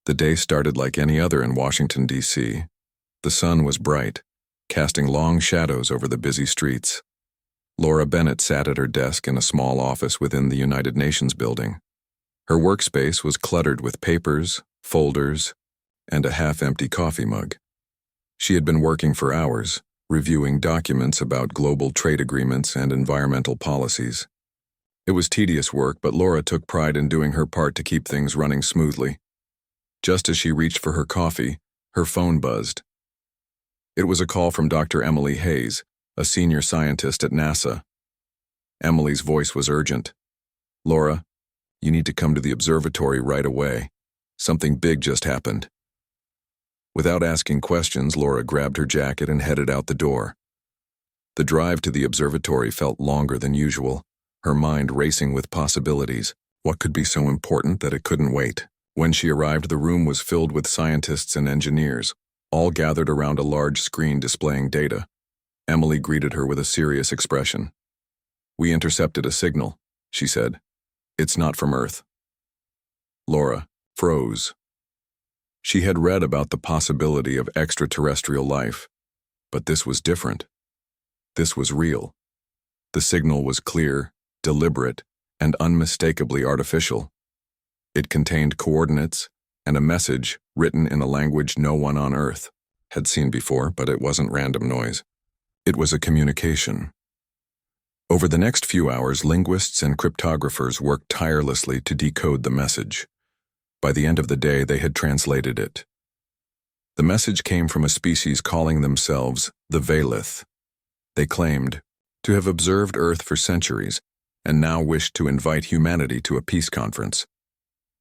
The day started like any other in Washington, D.C. The sun was bright, casting long shadows over the busy streets. Laura Bennett sat at her desk in a small office within the United Nations building. Her workspace was cluttered with papers, folders, and a half-empty coffee mug. She had been working for hours, reviewing documents about global trade agreements and environmental policies. It was tedious work, but Laura took pride in doing her part to keep things running smoothly. Just as she reached for her coffee, her phone buzzed. It was a call from Dr. Emily Hayes, a senior scientist at NASA. Emily's voice was urgent. "Laura, you need to come to the observatory right away. Something big just happened." Without asking questions, Laura grabbed her jacket and headed out the door. The drive to the observatory felt longer than usual, her mind racing with possibilities. What could be so important that it couldn't wait? When she arrived, the room was filled with scientists and engineers, all gathered around a large screen displaying data. Emily greeted her with a serious expression. "We intercepted a signal," she said. "It's not from Earth." Laura froze. She had read about the possibility of extraterrestrial life, but this was different. This was real. The signal was clear, deliberate, and unmistakably artificial. It contained coordinates and a message written in a language no one on Earth had seen before, but it wasn't random noise. It was a communication. Over the next few hours, linguists and cryptographers worked tirelessly to decode the message. By the end of the day, they had translated it. The message came from a species calling themselves the Veilith. They claimed to have observed Earth for centuries and now wished to invite humanity to a peace conference.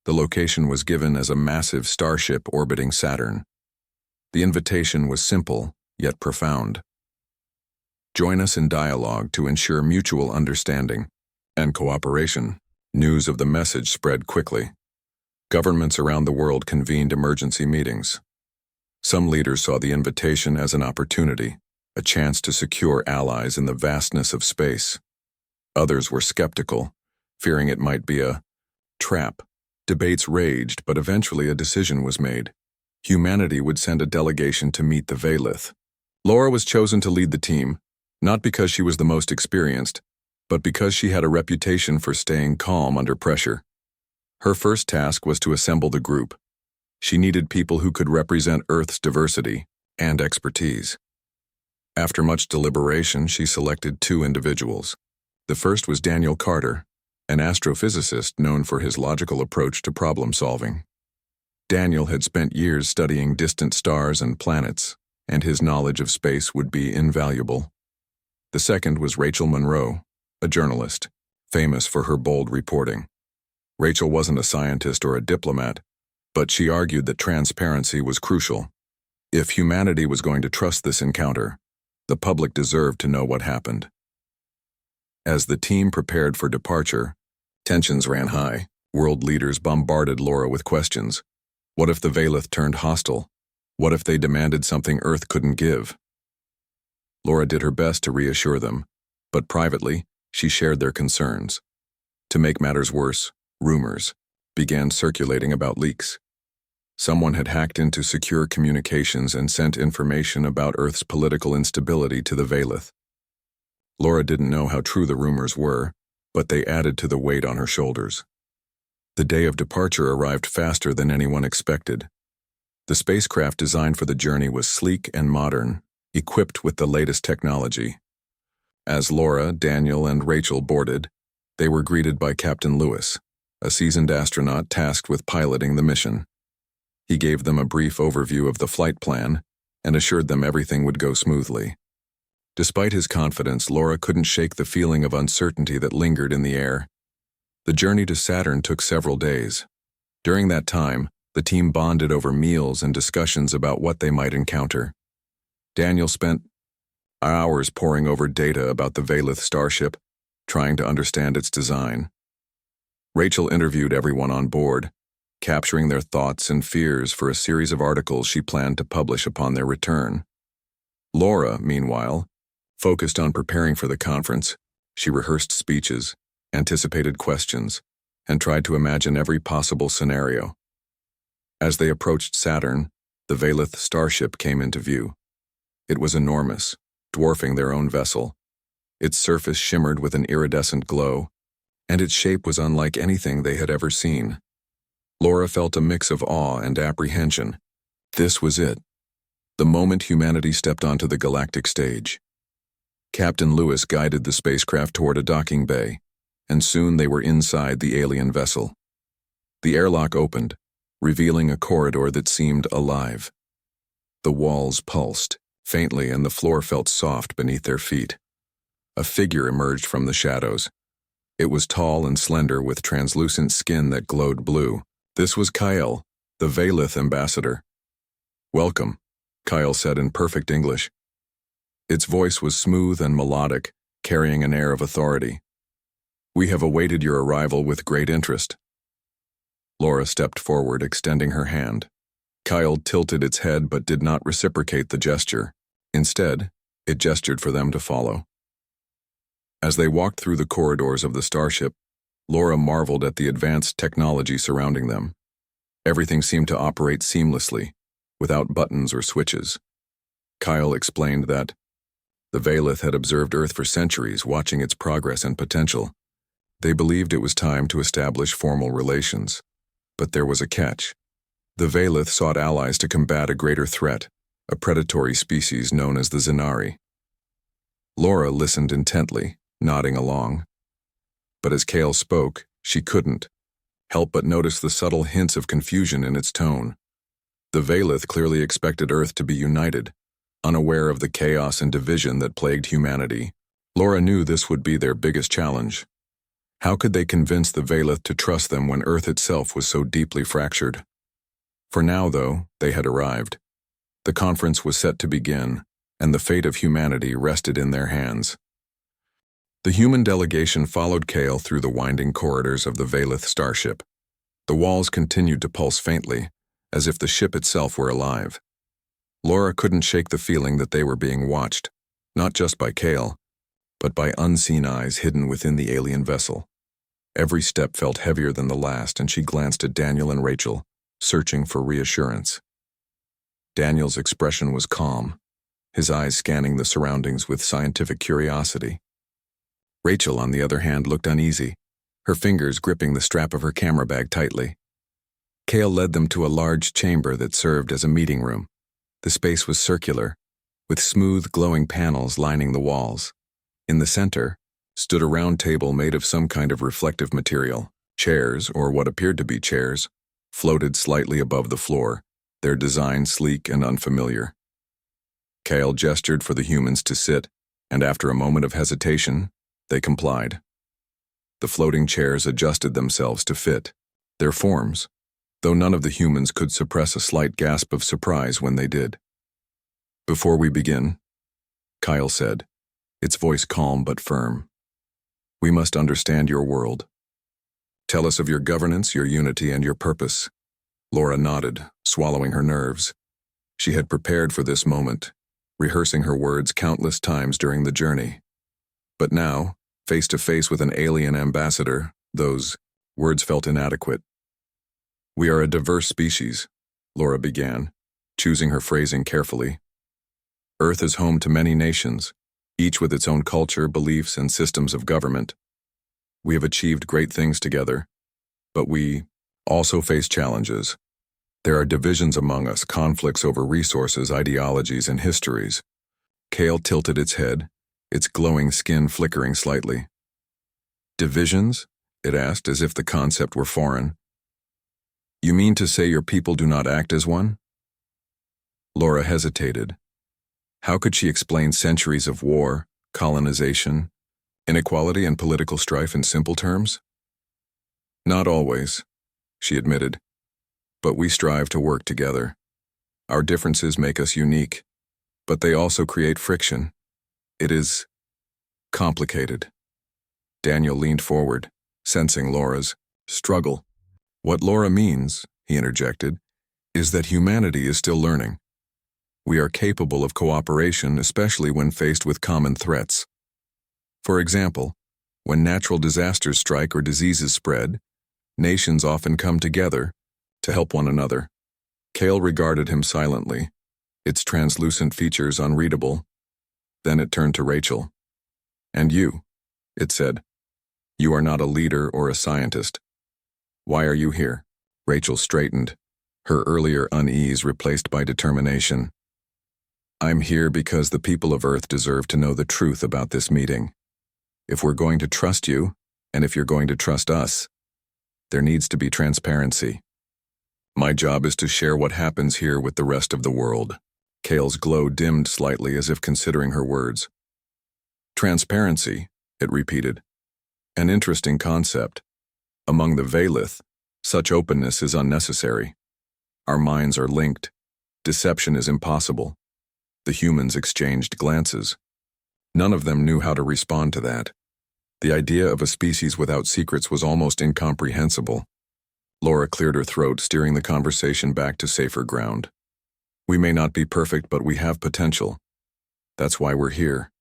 The location was given as a massive starship orbiting Saturn. The invitation was simple, yet profound. Join us in dialogue to ensure mutual understanding and cooperation. News of the message spread quickly. Governments around the world convened emergency meetings. Some leaders saw the invitation as an opportunity, a chance to secure allies in the vastness of space. Others were skeptical, fearing it might be a trap. Debates raged, but eventually a decision was made. Humanity would send a delegation to meet the Veilith. Laura was chosen to lead the team, not because she was the most experienced, but because she had a reputation for staying calm under pressure. Her first task was to assemble the group. She needed people who could represent Earth's diversity and expertise. After much deliberation, she selected two individuals. The first was Daniel Carter, an astrophysicist known for his logical approach to problem solving. Daniel had spent years studying distant stars and planets, and his knowledge of space would be invaluable. The second was Rachel Monroe, a journalist, famous for her bold reporting. Rachel wasn't a scientist or a diplomat, but she argued that transparency was crucial. If humanity was going to trust this encounter, the public deserved to know what happened. As the team prepared for departure, tensions ran high. World leaders bombarded Laura with questions. What if the Veilith turned hostile? What if they demanded something Earth couldn't give? Laura did her best to reassure them, but privately, she shared their concerns. To make matters worse, rumors began circulating about leaks. Someone had hacked into secure communications and sent information about Earth's political instability to the Veilith. Laura didn't know how true the rumors were, but they added to the weight on her shoulders. The day of departure arrived faster than anyone expected. The spacecraft designed for the journey was sleek and modern, equipped with the latest technology. As Laura, Daniel, and Rachel boarded, they were greeted by Captain Lewis, a seasoned astronaut tasked with piloting the mission. He gave them a brief overview of the flight plan and assured them everything would go smoothly. Despite his confidence, Laura couldn't shake the feeling of uncertainty that lingered in the air. The journey to Saturn took several days. During that time, the team bonded over meals and discussions about what they might encounter. Daniel spent hours poring over data about the Veilith starship, trying to understand its design. Rachel interviewed everyone on board, capturing their thoughts and fears for a series of articles she planned to publish upon their return. Laura, meanwhile, focused on preparing for the conference. She rehearsed speeches, anticipated questions, and tried to imagine every possible scenario. As they approached Saturn, the Valith starship came into view. It was enormous, dwarfing their own vessel. Its surface shimmered with an iridescent glow, and its shape was unlike anything they had ever seen. Laura felt a mix of awe and apprehension. This was it. The moment humanity stepped onto the galactic stage. Captain Lewis guided the spacecraft toward a docking bay, and soon they were inside the alien vessel. The airlock opened, revealing a corridor that seemed alive. The walls pulsed faintly, and the floor felt soft beneath their feet. A figure emerged from the shadows. It was tall and slender with translucent skin that glowed blue. This was Kyle, the Valith ambassador. "Welcome," Kyle said in perfect English. Its voice was smooth and melodic, carrying an air of authority. "We have awaited your arrival with great interest." Laura stepped forward, extending her hand. Kyle tilted its head but did not reciprocate the gesture. Instead, it gestured for them to follow. As they walked through the corridors of the starship, Laura marveled at the advanced technology surrounding them. Everything seemed to operate seamlessly, without buttons or switches. Kyle explained that the Valith had observed Earth for centuries, watching its progress and potential. They believed it was time to establish formal relations. But there was a catch. The Valith sought allies to combat a greater threat, a predatory species known as the Zenari. Laura listened intently, nodding along. But as Kale spoke, she couldn't help but notice the subtle hints of confusion in its tone. The Valith clearly expected Earth to be united, unaware of the chaos and division that plagued humanity. Laura knew this would be their biggest challenge. How could they convince the Valith to trust them when Earth itself was so deeply fractured? For now, though, they had arrived. The conference was set to begin, and the fate of humanity rested in their hands. The human delegation followed Kale through the winding corridors of the Valith starship. The walls continued to pulse faintly, as if the ship itself were alive. Laura couldn't shake the feeling that they were being watched, not just by Kale, but by unseen eyes hidden within the alien vessel. Every step felt heavier than the last, and she glanced at Daniel and Rachel, searching for reassurance. Daniel's expression was calm, his eyes scanning the surroundings with scientific curiosity. Rachel, on the other hand, looked uneasy, her fingers gripping the strap of her camera bag tightly. Kale led them to a large chamber that served as a meeting room. The space was circular, with smooth, glowing panels lining the walls. In the center stood a round table made of some kind of reflective material. Chairs, or what appeared to be chairs, floated slightly above the floor, their design sleek and unfamiliar. Kale gestured for the humans to sit, and after a moment of hesitation, they complied. The floating chairs adjusted themselves to fit their forms, though none of the humans could suppress a slight gasp of surprise when they did. "Before we begin," Kyle said, its voice calm but firm, "we must understand your world. Tell us of your governance, your unity, and your purpose." Laura nodded, swallowing her nerves. She had prepared for this moment, rehearsing her words countless times during the journey. But now, face to face with an alien ambassador, those words felt inadequate. "We are a diverse species," Laura began, choosing her phrasing carefully. "Earth is home to many nations, each with its own culture, beliefs, and systems of government. We have achieved great things together, but we also face challenges. There are divisions among us, conflicts over resources, ideologies, and histories." Kale tilted its head, its glowing skin flickering slightly. "Divisions?" it asked, as if the concept were foreign. "You mean to say your people do not act as one?" Laura hesitated. How could she explain centuries of war, colonization, inequality, and political strife in simple terms? "Not always," she admitted, "but we strive to work together. Our differences make us unique, but they also create friction. It is complicated." Daniel leaned forward, sensing Laura's struggle. "What Laura means," he interjected, "is that humanity is still learning. We are capable of cooperation, especially when faced with common threats. For example, when natural disasters strike or diseases spread, nations often come together to help one another. Cale regarded him silently, its translucent features unreadable. Then it turned to Rachel. "And you," it said. "You are not a leader or a scientist. Why are you here?" Rachel straightened, her earlier unease replaced by determination. "I'm here because the people of Earth deserve to know the truth about this meeting. If we're going to trust you, and if you're going to trust us, there needs to be transparency. My job is to share what happens here with the rest of the world." Cale's glow dimmed slightly as if considering her words. "Transparency," it repeated. "An interesting concept. Among the Valith, such openness is unnecessary. Our minds are linked. Deception is impossible." The humans exchanged glances. None of them knew how to respond to that. The idea of a species without secrets was almost incomprehensible. Laura cleared her throat, steering the conversation back to safer ground. "We may not be perfect, but we have potential. That's why we're here.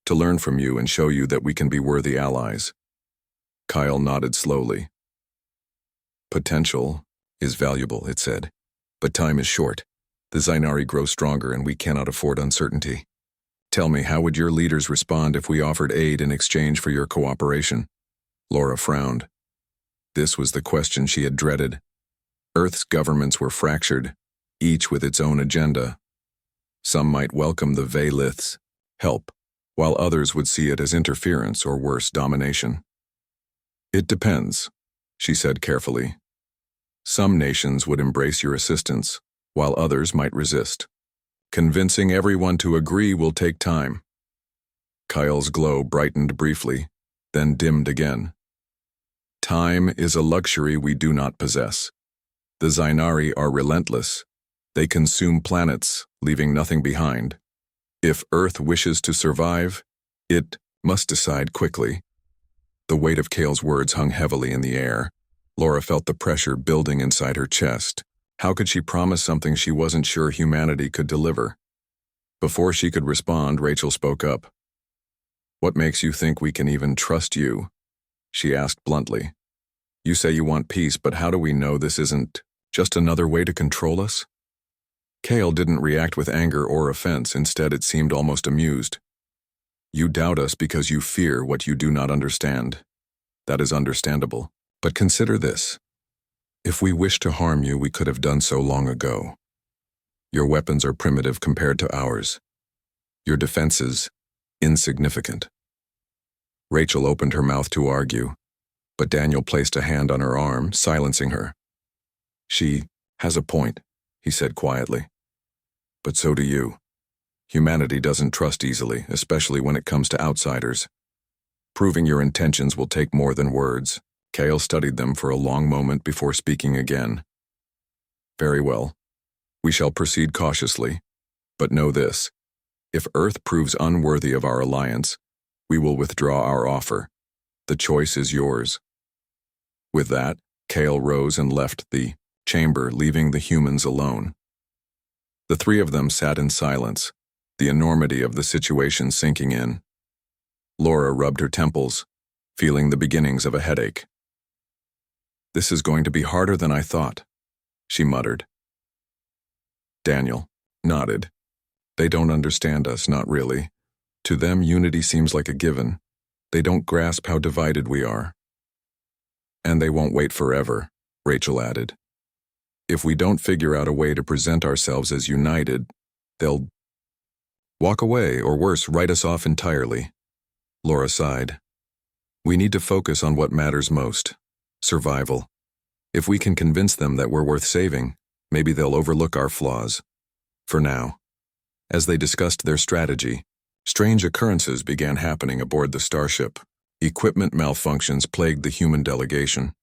To learn from you and show you that we can be worthy allies." Kyle nodded slowly. "Potential is valuable," it said, "but time is short. The Zainari grow stronger and we cannot afford uncertainty. Tell me, how would your leaders respond if we offered aid in exchange for your cooperation?" Laura frowned. This was the question she had dreaded. Earth's governments were fractured, each with its own agenda. Some might welcome the Valith's help, while others would see it as interference or worse, domination. "It depends," she said carefully. "Some nations would embrace your assistance, while others might resist. Convincing everyone to agree will take time." Kyle's glow brightened briefly, then dimmed again. "Time is a luxury we do not possess. The Zainari are relentless. They consume planets, leaving nothing behind. If Earth wishes to survive, it must decide quickly." The weight of Cale's words hung heavily in the air. Laura felt the pressure building inside her chest. How could she promise something she wasn't sure humanity could deliver? Before she could respond, Rachel spoke up. "What makes you think we can even trust you?" she asked bluntly. "You say you want peace, but how do we know this isn't just another way to control us?" Cale didn't react with anger or offense. Instead, it seemed almost amused. "You doubt us because you fear what you do not understand. That is understandable. But consider this. If we wished to harm you, we could have done so long ago. Your weapons are primitive compared to ours. Your defenses, insignificant." Rachel opened her mouth to argue, but Daniel placed a hand on her arm, silencing her. "She has a point," he said quietly. "But so do you. Humanity doesn't trust easily, especially when it comes to outsiders. Proving your intentions will take more than words." Cale studied them for a long moment before speaking again. "Very well. We shall proceed cautiously. But know this. If Earth proves unworthy of our alliance, we will withdraw our offer. The choice is yours." With that, Cale rose and left the chamber, leaving the humans alone. The three of them sat in silence, the enormity of the situation sinking in. Laura rubbed her temples, feeling the beginnings of a headache. "This is going to be harder than I thought," she muttered. Daniel nodded. "They don't understand us, not really. To them, unity seems like a given. They don't grasp how divided we are." "And they won't wait forever," Rachel added. "If we don't figure out a way to present ourselves as united, they'll walk away, or worse, write us off entirely." Laura sighed. "We need to focus on what matters most. Survival. If we can convince them that we're worth saving, maybe they'll overlook our flaws. For now." As they discussed their strategy, strange occurrences began happening aboard the starship. Equipment malfunctions plagued the human delegation.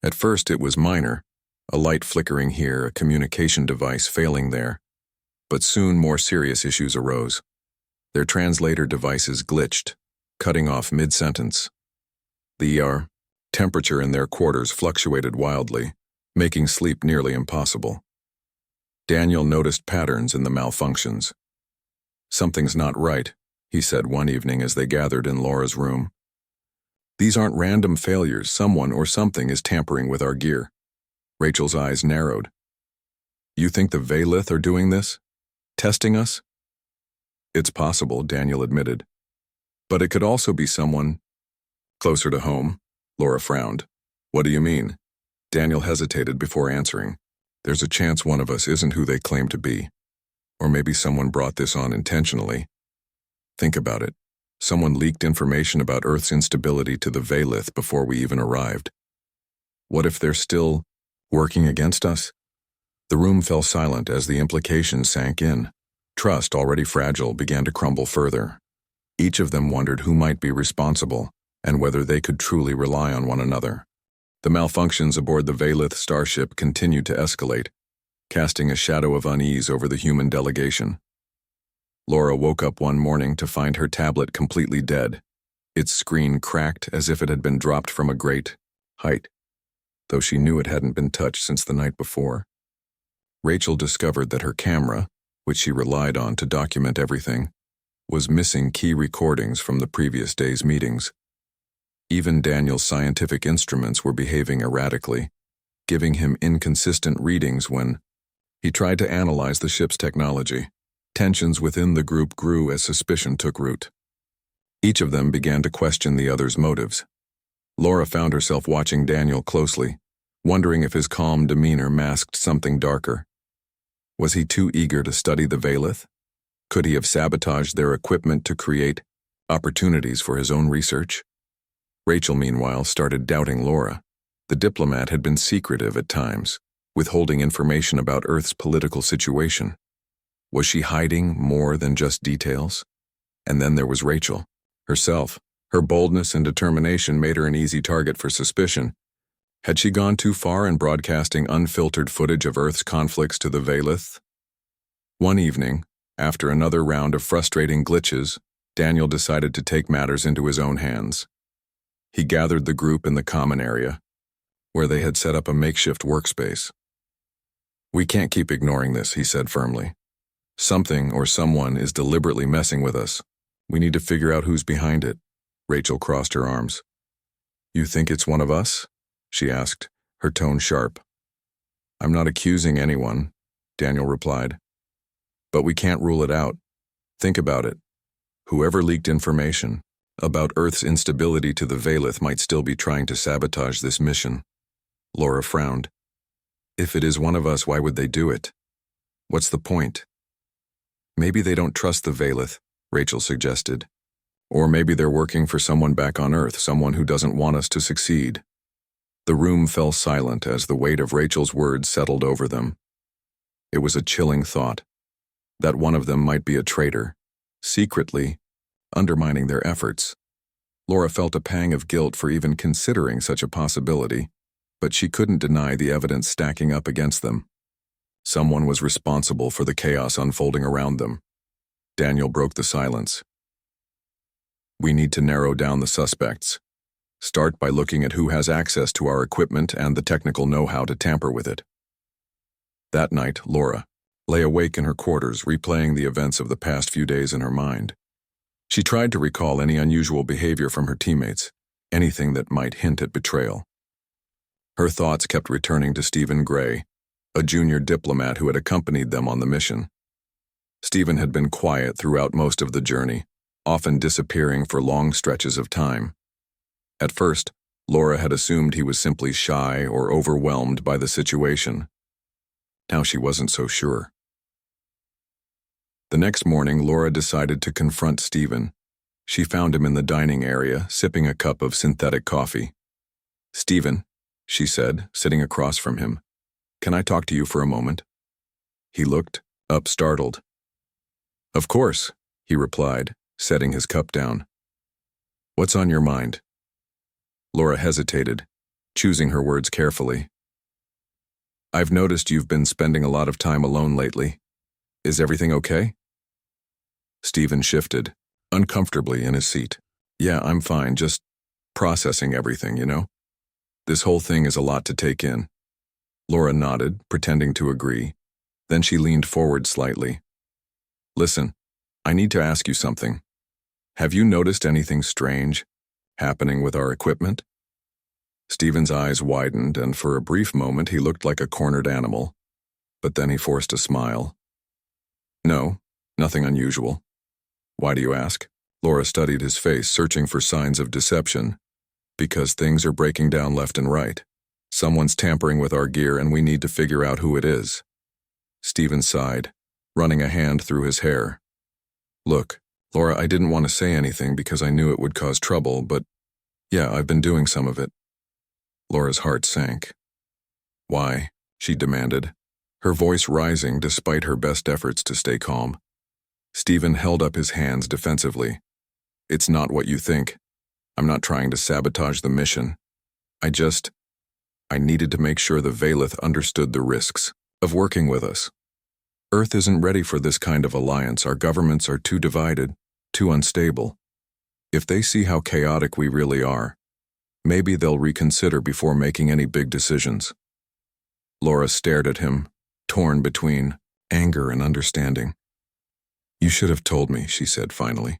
At first it was minor, a light flickering here, a communication device failing there. But soon more serious issues arose. Their translator devices glitched, cutting off mid-sentence. The temperature in their quarters fluctuated wildly, making sleep nearly impossible. Daniel noticed patterns in the malfunctions. "Something's not right," he said one evening as they gathered in Laura's room. "These aren't random failures. Someone or something is tampering with our gear." Rachel's eyes narrowed. You think the Veilith are doing this? Testing us? It's possible, Daniel admitted. But it could also be someone closer to home. Laura frowned. What do you mean? Daniel hesitated before answering. There's a chance one of us isn't who they claim to be. Or maybe someone brought this on intentionally. Think about it. Someone leaked information about Earth's instability to the Veilith before we even arrived. What if they're still working against us? The room fell silent as the implications sank in. Trust, already fragile, began to crumble further. Each of them wondered who might be responsible and whether they could truly rely on one another. The malfunctions aboard the Veilith starship continued to escalate, casting a shadow of unease over the human delegation. Laura woke up one morning to find her tablet completely dead, its screen cracked as if it had been dropped from a great height, though she knew it hadn't been touched since the night before. Rachel discovered that her camera, which she relied on to document everything, was missing key recordings from the previous day's meetings. Even Daniel's scientific instruments were behaving erratically, giving him inconsistent readings when he tried to analyze the ship's technology. Tensions within the group grew as suspicion took root. Each of them began to question the other's motives. Laura found herself watching Daniel closely, wondering if his calm demeanor masked something darker. Was he too eager to study the Veilith? Could he have sabotaged their equipment to create opportunities for his own research? Rachel, meanwhile, started doubting Laura. The diplomat had been secretive at times, withholding information about Earth's political situation. Was she hiding more than just details? And then there was Rachel, herself. Her boldness and determination made her an easy target for suspicion. Had she gone too far in broadcasting unfiltered footage of Earth's conflicts to the Veilith? One evening, after another round of frustrating glitches, Daniel decided to take matters into his own hands. He gathered the group in the common area, where they had set up a makeshift workspace. We can't keep ignoring this, he said firmly. Something or someone is deliberately messing with us. We need to figure out who's behind it. Rachel crossed her arms. You think it's one of us? She asked, her tone sharp. I'm not accusing anyone, Daniel replied. But we can't rule it out. Think about it. Whoever leaked information about Earth's instability to the Veilith might still be trying to sabotage this mission. Laura frowned. If it is one of us, why would they do it? What's the point? Maybe they don't trust the Veilith, Rachel suggested. Or maybe they're working for someone back on Earth, someone who doesn't want us to succeed. The room fell silent as the weight of Rachel's words settled over them. It was a chilling thought, that one of them might be a traitor, secretly undermining their efforts. Laura felt a pang of guilt for even considering such a possibility, but she couldn't deny the evidence stacking up against them. Someone was responsible for the chaos unfolding around them. Daniel broke the silence. We need to narrow down the suspects. Start by looking at who has access to our equipment and the technical know-how to tamper with it. That night, Laura lay awake in her quarters, replaying the events of the past few days in her mind. She tried to recall any unusual behavior from her teammates, anything that might hint at betrayal. Her thoughts kept returning to Stephen Gray, a junior diplomat who had accompanied them on the mission. Stephen had been quiet throughout most of the journey, often disappearing for long stretches of time. At first, Laura had assumed he was simply shy or overwhelmed by the situation. Now she wasn't so sure. The next morning, Laura decided to confront Stephen. She found him in the dining area, sipping a cup of synthetic coffee. Stephen, she said, sitting across from him, can I talk to you for a moment? He looked up, startled. Of course, he replied, setting his cup down. What's on your mind? Laura hesitated, choosing her words carefully. I've noticed you've been spending a lot of time alone lately. Is everything okay? Stephen shifted, uncomfortably in his seat. Yeah, I'm fine, just processing everything, you know? This whole thing is a lot to take in. Laura nodded, pretending to agree. Then she leaned forward slightly. Listen, I need to ask you something. Have you noticed anything strange happening with our equipment? Stephen's eyes widened, and for a brief moment he looked like a cornered animal. but then he forced a smile. No, nothing unusual. Why do you ask? Laura studied his face, searching for signs of deception. Because things are breaking down left and right. Someone's tampering with our gear and we need to figure out who it is. Stephen sighed, running a hand through his hair. Look, Laura, I didn't want to say anything because I knew it would cause trouble, but yeah, I've been doing some of it. Laura's heart sank. Why? She demanded, her voice rising despite her best efforts to stay calm. Stephen held up his hands defensively. It's not what you think. I'm not trying to sabotage the mission. I needed to make sure the Valeth understood the risks of working with us. Earth isn't ready for this kind of alliance. Our governments are too divided, too unstable. If they see how chaotic we really are, maybe they'll reconsider before making any big decisions. Laura stared at him, torn between anger and understanding. You should have told me, she said finally.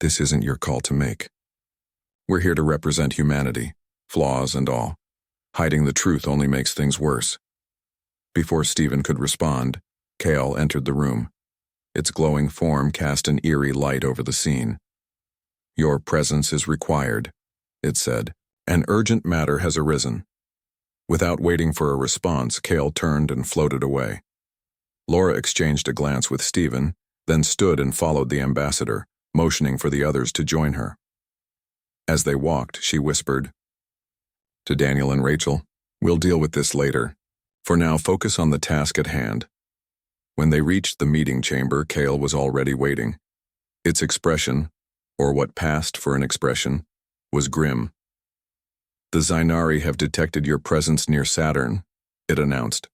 This isn't your call to make. We're here to represent humanity, flaws and all. Hiding the truth only makes things worse. Before Stephen could respond, Kale entered the room. Its glowing form cast an eerie light over the scene. Your presence is required, it said. An urgent matter has arisen. Without waiting for a response, Kale turned and floated away. Laura exchanged a glance with Stephen, then stood and followed the ambassador, motioning for the others to join her. As they walked, she whispered, to Daniel and Rachel, we'll deal with this later. For now, focus on the task at hand. When they reached the meeting chamber, Kale was already waiting. Its expression, or what passed for an expression, was grim. The Zainari have detected your presence near Saturn, it announced.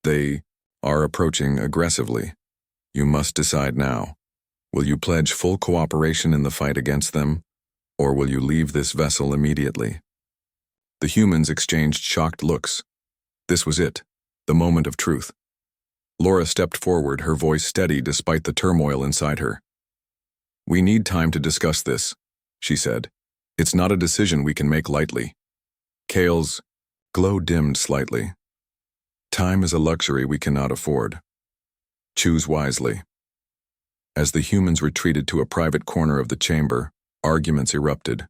They are approaching aggressively. You must decide now. Will you pledge full cooperation in the fight against them, or will you leave this vessel immediately? The humans exchanged shocked looks. This was it, the moment of truth. Laura stepped forward, her voice steady despite the turmoil inside her. We need time to discuss this, she said. It's not a decision we can make lightly. Kale's glow dimmed slightly. Time is a luxury we cannot afford. Choose wisely. As the humans retreated to a private corner of the chamber, arguments erupted.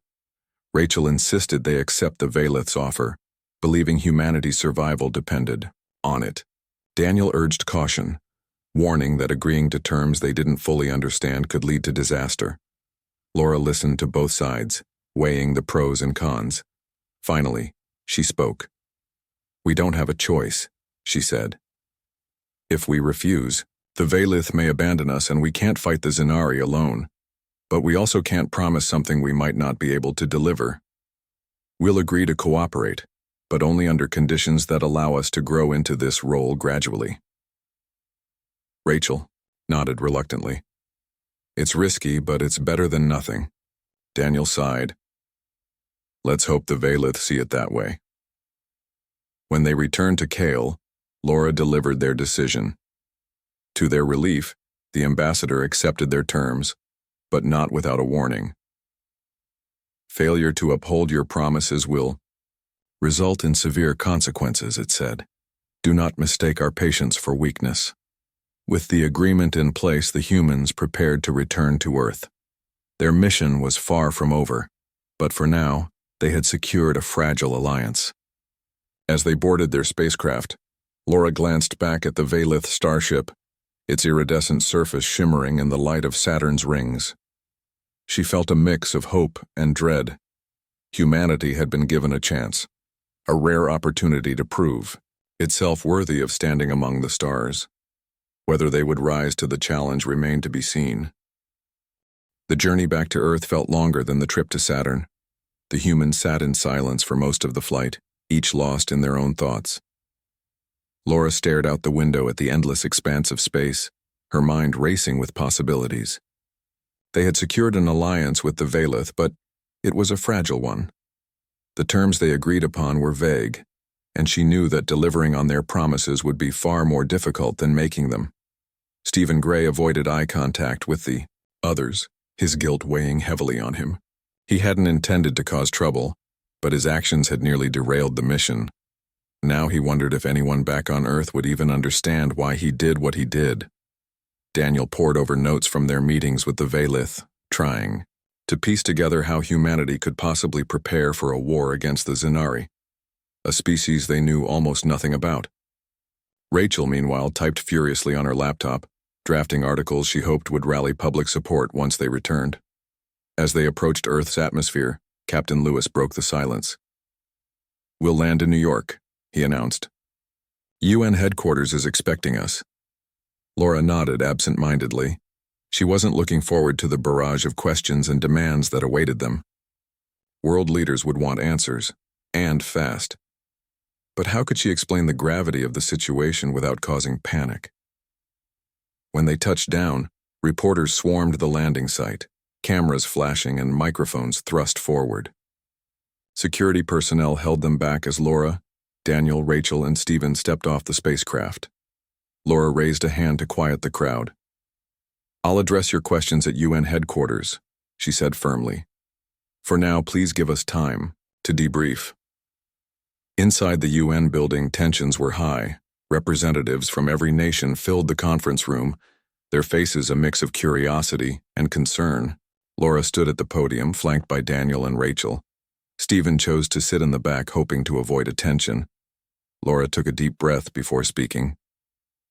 Rachel insisted they accept the Valeth's offer, believing humanity's survival depended on it. Daniel urged caution, warning that agreeing to terms they didn't fully understand could lead to disaster. Laura listened to both sides, weighing the pros and cons. Finally, she spoke. We don't have a choice, she said. If we refuse, the Valeth may abandon us and we can't fight the Zenari alone. But we also can't promise something we might not be able to deliver. We'll agree to cooperate, but only under conditions that allow us to grow into this role gradually. Rachel nodded reluctantly. It's risky, but it's better than nothing. Daniel sighed. Let's hope the Valeth see it that way. When they returned to Kale, Laura delivered their decision. To their relief, the ambassador accepted their terms, but not without a warning. Failure to uphold your promises will result in severe consequences, it said. Do not mistake our patience for weakness. With the agreement in place, the humans prepared to return to Earth. Their mission was far from over, but for now, they had secured a fragile alliance. As they boarded their spacecraft, Laura glanced back at the Valeth starship, its iridescent surface shimmering in the light of Saturn's rings. She felt a mix of hope and dread. Humanity had been given a chance, a rare opportunity to prove itself worthy of standing among the stars. Whether they would rise to the challenge remained to be seen. The journey back to Earth felt longer than the trip to Saturn. The humans sat in silence for most of the flight, each lost in their own thoughts. Laura stared out the window at the endless expanse of space, her mind racing with possibilities. They had secured an alliance with the Valeth, but it was a fragile one. The terms they agreed upon were vague, and she knew that delivering on their promises would be far more difficult than making them. Stephen Gray avoided eye contact with the others, his guilt weighing heavily on him. He hadn't intended to cause trouble, but his actions had nearly derailed the mission. Now he wondered if anyone back on Earth would even understand why he did what he did. Daniel pored over notes from their meetings with the Valith, trying to piece together how humanity could possibly prepare for a war against the Zenari, a species they knew almost nothing about. Rachel, meanwhile, typed furiously on her laptop, drafting articles she hoped would rally public support once they returned. As they approached Earth's atmosphere, Captain Lewis broke the silence. "We'll land in New York," he announced. "UN headquarters is expecting us." Laura nodded absent-mindedly. She wasn't looking forward to the barrage of questions and demands that awaited them. World leaders would want answers, and fast. But how could she explain the gravity of the situation without causing panic? When they touched down, reporters swarmed the landing site, cameras flashing and microphones thrust forward. Security personnel held them back as Laura, Daniel, Rachel, and Stephen stepped off the spacecraft. Laura raised a hand to quiet the crowd. "I'll address your questions at UN headquarters," she said firmly. "For now, please give us time to debrief." Inside the UN building, tensions were high. Representatives from every nation filled the conference room, their faces a mix of curiosity and concern. Laura stood at the podium, flanked by Daniel and Rachel. Stephen chose to sit in the back, hoping to avoid attention. Laura took a deep breath before speaking.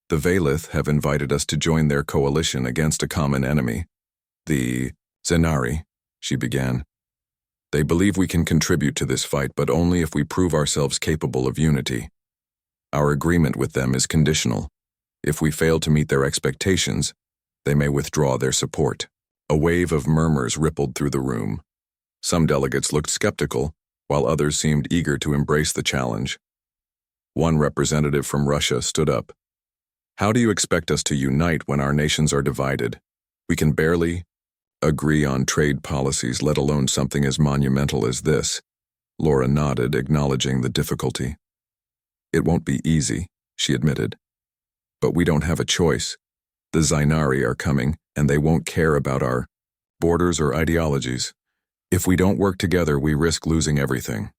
"The Valith have invited us to join their coalition against a common enemy, the Zenari," she began. "They believe we can contribute to this fight, but only if we prove ourselves capable of unity. Our agreement with them is conditional. If we fail to meet their expectations, they may withdraw their support." A wave of murmurs rippled through the room. Some delegates looked skeptical, while others seemed eager to embrace the challenge. One representative from Russia stood up. "How do you expect us to unite when our nations are divided? We can barely agree on trade policies, let alone something as monumental as this." Laura nodded, acknowledging the difficulty. "It won't be easy," she admitted. "But we don't have a choice. The Zenari are coming, and they won't care about our borders or ideologies. If we don't work together, we risk losing everything."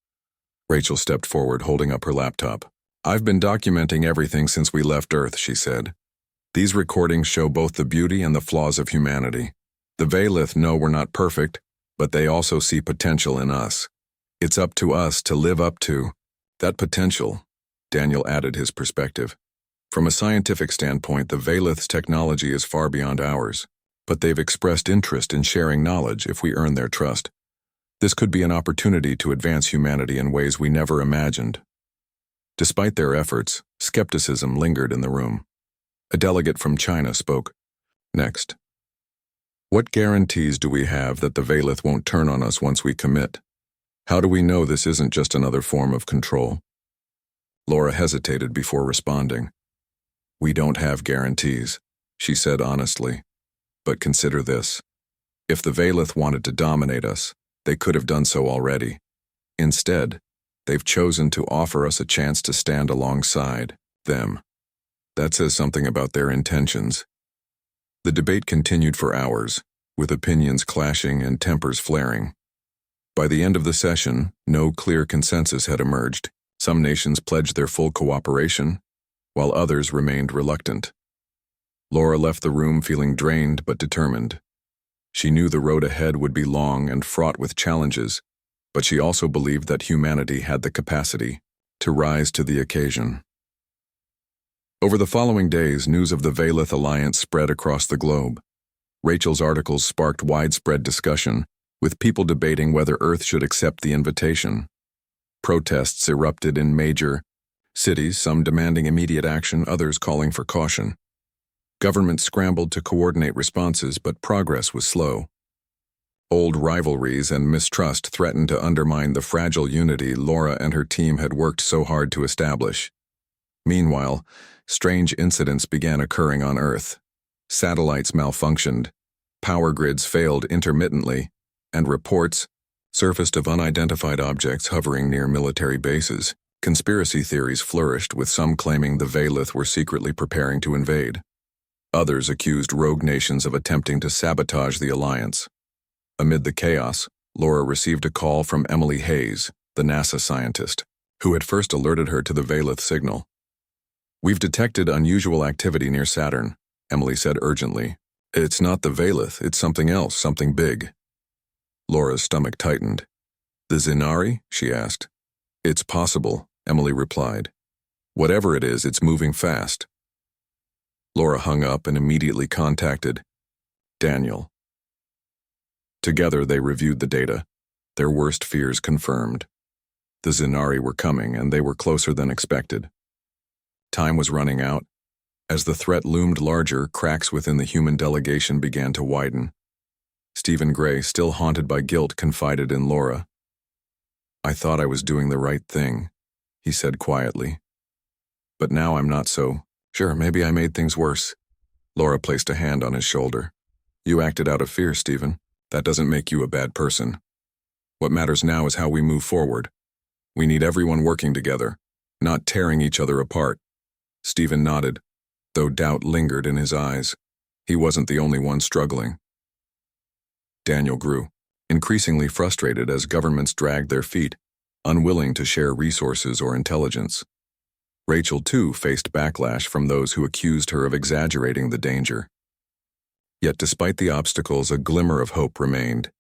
Rachel stepped forward, holding up her laptop. "I've been documenting everything since we left Earth," she said. "These recordings show both the beauty and the flaws of humanity. The Valith know we're not perfect, but they also see potential in us. It's up to us to live up to that potential." Daniel added his perspective. "From a scientific standpoint, the Valith's technology is far beyond ours, but they've expressed interest in sharing knowledge if we earn their trust. This could be an opportunity to advance humanity in ways we never imagined." Despite their efforts, skepticism lingered in the room. A delegate from China spoke. Next. "What guarantees do we have that the Valith won't turn on us once we commit? How do we know this isn't just another form of control?" Laura hesitated before responding. "We don't have guarantees," she said honestly. "But consider this. If the Valith wanted to dominate us, they could have done so already. Instead, they've chosen to offer us a chance to stand alongside them. That says something about their intentions." The debate continued for hours, with opinions clashing and tempers flaring. By the end of the session, no clear consensus had emerged. Some nations pledged their full cooperation, while others remained reluctant. Laura left the room feeling drained but determined. She knew the road ahead would be long and fraught with challenges, but she also believed that humanity had the capacity to rise to the occasion. Over the following days, news of the Valith alliance spread across the globe. Rachel's articles sparked widespread discussion, with people debating whether Earth should accept the invitation. Protests erupted in major cities, some demanding immediate action, others calling for caution. Governments scrambled to coordinate responses, but progress was slow. Old rivalries and mistrust threatened to undermine the fragile unity Laura and her team had worked so hard to establish. Meanwhile, strange incidents began occurring on Earth. Satellites malfunctioned, power grids failed intermittently, and reports surfaced of unidentified objects hovering near military bases. Conspiracy theories flourished, with some claiming the Valith were secretly preparing to invade. Others accused rogue nations of attempting to sabotage the alliance. Amid the chaos, Laura received a call from Emily Hayes, the NASA scientist. who had first alerted her to the Valith signal. "We've detected unusual activity near Saturn," Emily said urgently. "It's not the Valith, it's something else, something big." Laura's stomach tightened. "The Zinari?" she asked. "It's possible," Emily replied. "Whatever it is, it's moving fast." Laura hung up and immediately contacted Daniel. Together they reviewed the data, their worst fears confirmed. The Zinari were coming, and they were closer than expected. Time was running out. As the threat loomed larger, cracks within the human delegation began to widen. Stephen Gray, still haunted by guilt, confided in Laura. "I thought I was doing the right thing," he said quietly. "But now I'm not so. Sure, maybe I made things worse." Laura placed a hand on his shoulder. "You acted out of fear, Stephen. That doesn't make you a bad person. What matters now is how we move forward. We need everyone working together, not tearing each other apart." Stephen nodded, though doubt lingered in his eyes. He wasn't the only one struggling. Daniel grew, increasingly frustrated as governments dragged their feet, unwilling to share resources or intelligence. Rachel, too, faced backlash from those who accused her of exaggerating the danger. Yet despite the obstacles, a glimmer of hope remained.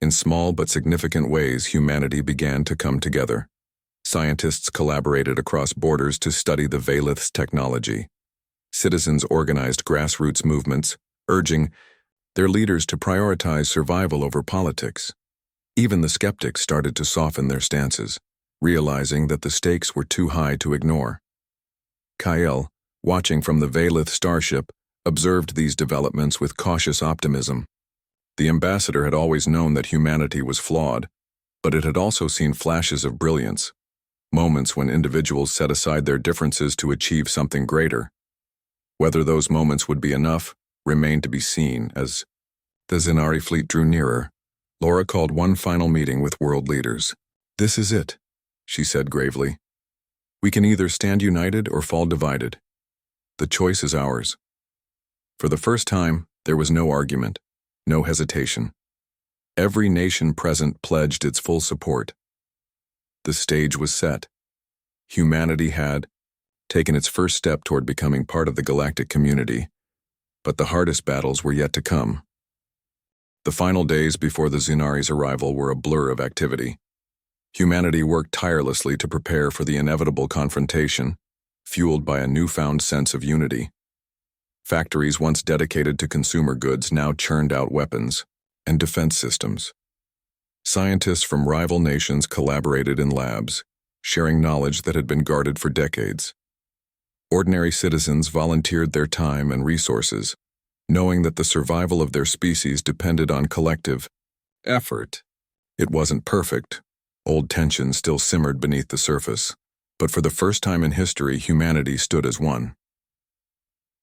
In small but significant ways, humanity began to come together. Scientists collaborated across borders to study the Valith's technology. Citizens organized grassroots movements, urging their leaders to prioritize survival over politics. Even the skeptics started to soften their stances, realizing that the stakes were too high to ignore. Kyle, watching from the Valith starship, observed these developments with cautious optimism. The ambassador had always known that humanity was flawed, but it had also seen flashes of brilliance, moments when individuals set aside their differences to achieve something greater. Whether those moments would be enough remained to be seen. As the Zinari fleet drew nearer, Laura called one final meeting with world leaders. "This is it," she said gravely. "We can either stand united or fall divided. The choice is ours." For the first time, there was no argument, no hesitation. Every nation present pledged its full support. The stage was set. Humanity had taken its first step toward becoming part of the galactic community, but the hardest battles were yet to come. The final days before the Zinari's arrival were a blur of activity. Humanity worked tirelessly to prepare for the inevitable confrontation, fueled by a newfound sense of unity. Factories once dedicated to consumer goods now churned out weapons and defense systems. Scientists from rival nations collaborated in labs, sharing knowledge that had been guarded for decades. Ordinary citizens volunteered their time and resources, knowing that the survival of their species depended on collective effort. It wasn't perfect. Old tensions still simmered beneath the surface, but for the first time in history, humanity stood as one.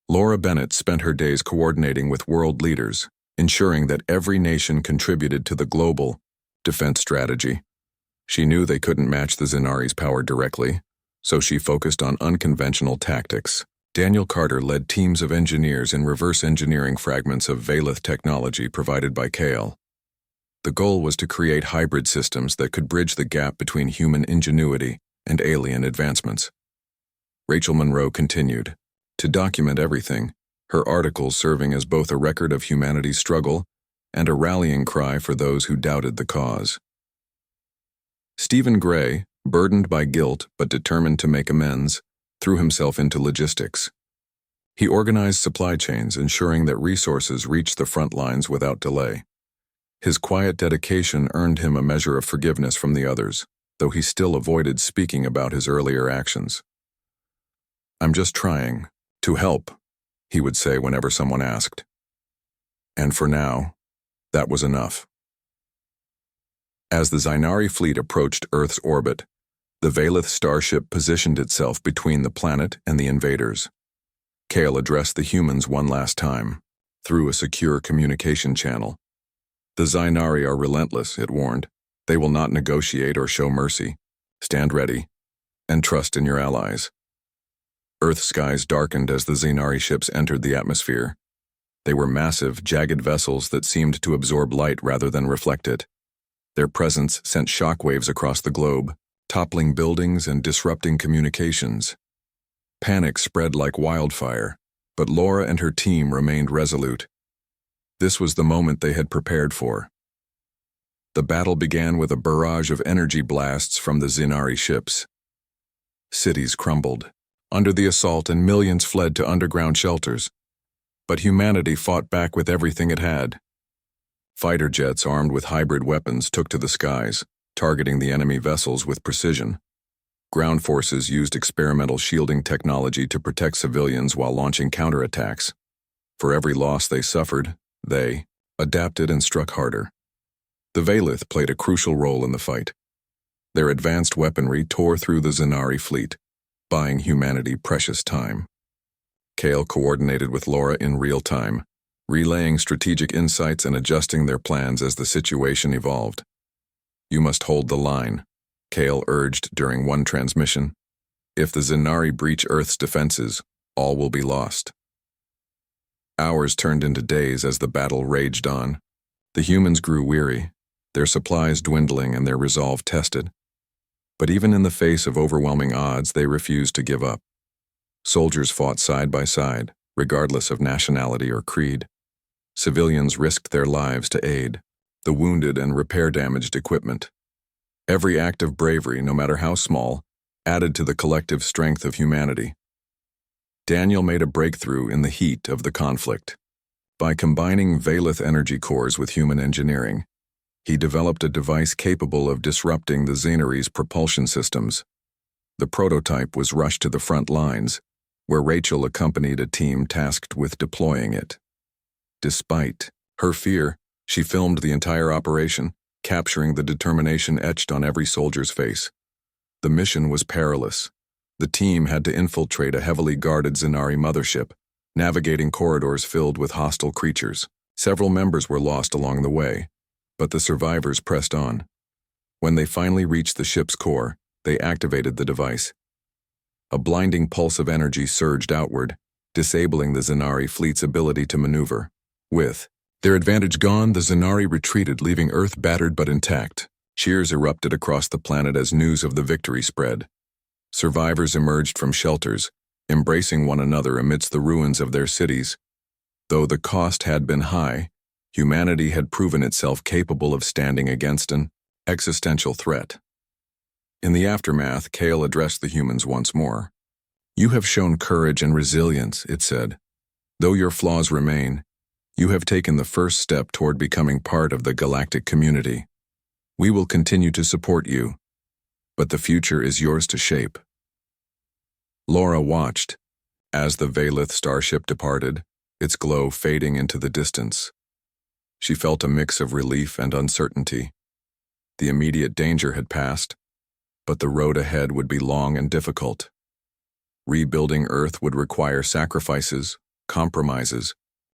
Laura Bennett spent her days coordinating with world leaders, ensuring that every nation contributed to the global defense strategy. She knew they couldn't match the Zinari's power directly, so she focused on unconventional tactics. Daniel Carter led teams of engineers in reverse engineering fragments of Valith technology provided by Kale. The goal was to create hybrid systems that could bridge the gap between human ingenuity and alien advancements. Rachel Monroe continued to document everything, her articles serving as both a record of humanity's struggle and a rallying cry for those who doubted the cause. Stephen Gray, burdened by guilt but determined to make amends, threw himself into logistics. He organized supply chains, ensuring that resources reached the front lines without delay. His quiet dedication earned him a measure of forgiveness from the others, though he still avoided speaking about his earlier actions. "I'm just trying to help," he would say whenever someone asked. And for now, that was enough. As the Zinari fleet approached Earth's orbit, the Valith starship positioned itself between the planet and the invaders. Kale addressed the humans one last time, through a secure communication channel. "The Zinari are relentless," it warned. "They will not negotiate or show mercy. Stand ready, and trust in your allies." Earth skies darkened as the Zinari ships entered the atmosphere. They were massive, jagged vessels that seemed to absorb light rather than reflect it. Their presence sent shockwaves across the globe, toppling buildings and disrupting communications. Panic spread like wildfire, but Laura and her team remained resolute. This was the moment they had prepared for. The battle began with a barrage of energy blasts from the Zinari ships. Cities crumbled under the assault and millions fled to underground shelters. But humanity fought back with everything it had. Fighter jets armed with hybrid weapons took to the skies, targeting the enemy vessels with precision. Ground forces used experimental shielding technology to protect civilians while launching counterattacks. For every loss they suffered, they adapted and struck harder. The Valith played a crucial role in the fight. Their advanced weaponry tore through the Zinari fleet, buying humanity precious time. Kale coordinated with Laura in real time, relaying strategic insights and adjusting their plans as the situation evolved. "You must hold the line," Kale urged during one transmission. "If the Zinari breach Earth's defenses, all will be lost." Hours turned into days as the battle raged on. The humans grew weary, their supplies dwindling and their resolve tested. But even in the face of overwhelming odds, they refused to give up. Soldiers fought side by side, regardless of nationality or creed. Civilians risked their lives to aid the wounded and repair damaged equipment. Every act of bravery, no matter how small, added to the collective strength of humanity. Daniel made a breakthrough in the heat of the conflict. By combining Valith energy cores with human engineering, he developed a device capable of disrupting the Zinari's propulsion systems. The prototype was rushed to the front lines, where Rachel accompanied a team tasked with deploying it. Despite her fear, she filmed the entire operation, capturing the determination etched on every soldier's face. The mission was perilous. The team had to infiltrate a heavily guarded Zinari mothership, navigating corridors filled with hostile creatures. Several members were lost along the way, but the survivors pressed on. When they finally reached the ship's core, they activated the device. A blinding pulse of energy surged outward, disabling the Zinari fleet's ability to maneuver. With their advantage gone, the Zinari retreated, leaving Earth battered but intact. Cheers erupted across the planet as news of the victory spread. Survivors emerged from shelters, embracing one another amidst the ruins of their cities. Though the cost had been high, humanity had proven itself capable of standing against an existential threat. In the aftermath, Kale addressed the humans once more. "You have shown courage and resilience," it said. "Though your flaws remain, you have taken the first step toward becoming part of the galactic community. We will continue to support you, but the future is yours to shape." Laura watched as the Valith starship departed, its glow fading into the distance. She felt a mix of relief and uncertainty. The immediate danger had passed, but the road ahead would be long and difficult. Rebuilding Earth would require sacrifices, compromises,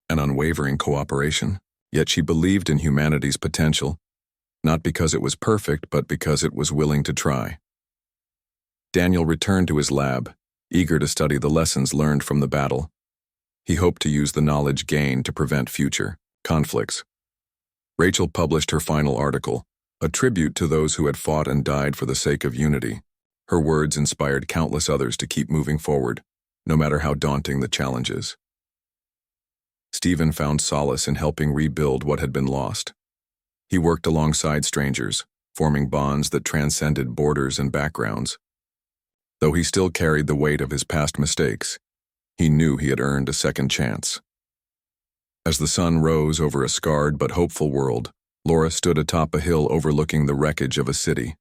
and unwavering cooperation. Yet she believed in humanity's potential, not because it was perfect, but because it was willing to try. Daniel returned to his lab, eager to study the lessons learned from the battle. He hoped to use the knowledge gained to prevent future conflicts. Rachel published her final article, a tribute to those who had fought and died for the sake of unity. Her words inspired countless others to keep moving forward, no matter how daunting the challenges. Stephen found solace in helping rebuild what had been lost. He worked alongside strangers, forming bonds that transcended borders and backgrounds. Though he still carried the weight of his past mistakes, he knew he had earned a second chance. As the sun rose over a scarred but hopeful world, Laura stood atop a hill overlooking the wreckage of a city.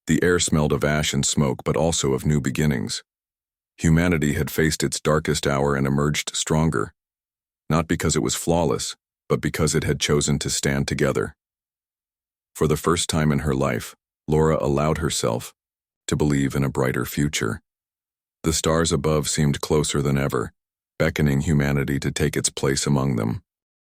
The air smelled of ash and smoke, but also of new beginnings. Humanity had faced its darkest hour and emerged stronger, not because it was flawless, but because it had chosen to stand together. For the first time in her life, Laura allowed herself to believe in a brighter future. The stars above seemed closer than ever, beckoning humanity to take its place among them.